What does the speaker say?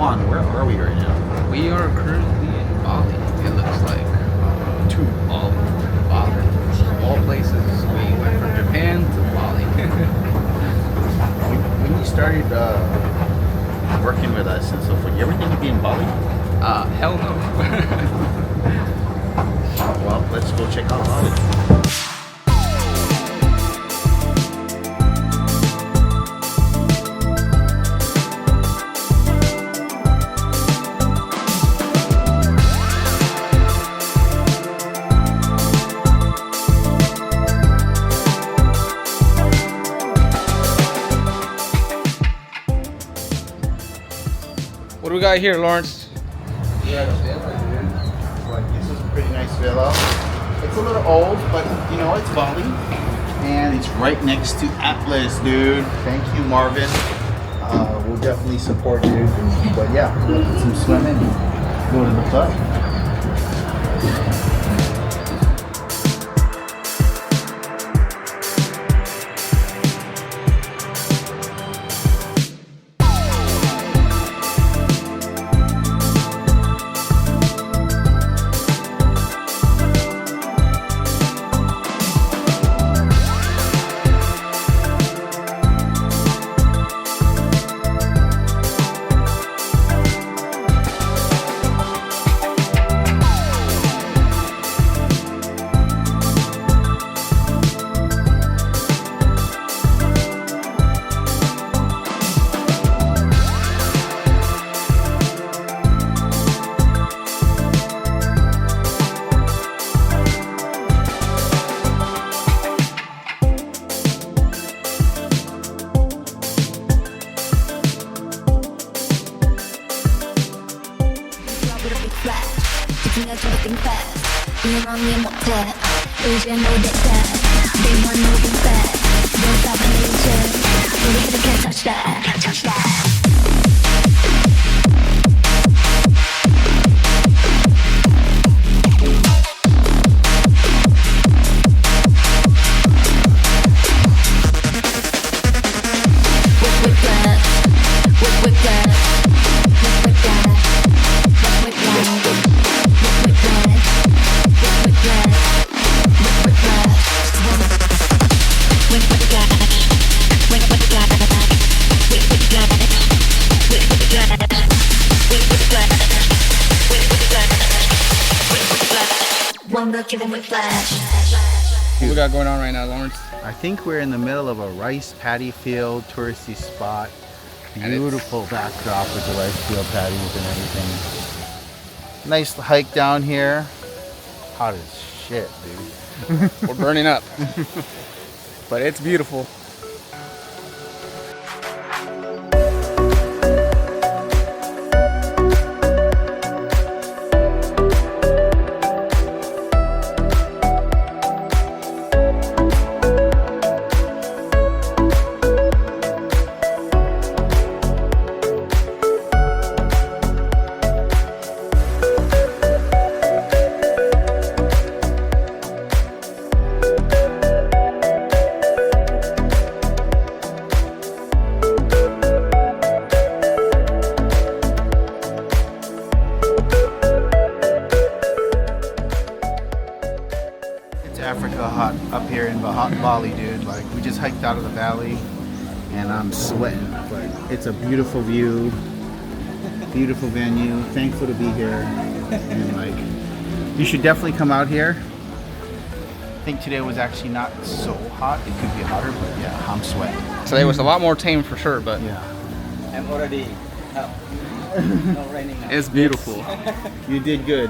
on, where are we right now? We are currently in Bali, it looks like. To all Bali. All places. We went from Japan to Bali. When you started working with us and so forth, you ever think you'd be in Bali? Hell no. Well, let's go check out Bali. What do we got here, Lawrence? Yeah, like, this is a pretty nice villa. It's a little old, but you know, it's Bali. And it's right next to Atlas, dude. Thank you, Marvin. We'll definitely support you. But yeah, we'll do some swimming and go to the club. What we got going on right now, Lawrence? I think we're in the middle of a rice paddy field touristy spot. Beautiful backdrop with the rice field paddies and everything. Nice hike down here. Hot as shit, dude. We're burning up. But it's beautiful. Africa hot up here in Bali, dude. Like, we just hiked out of the valley and I'm sweating, but it's a beautiful view, beautiful venue. Thankful to be here, and like, you should definitely come out here. I think today was actually not so hot. It could be hotter, but yeah, I'm sweating. Today was a lot more tame for sure, but yeah, I'm already out. No raining now. It's beautiful. you did good.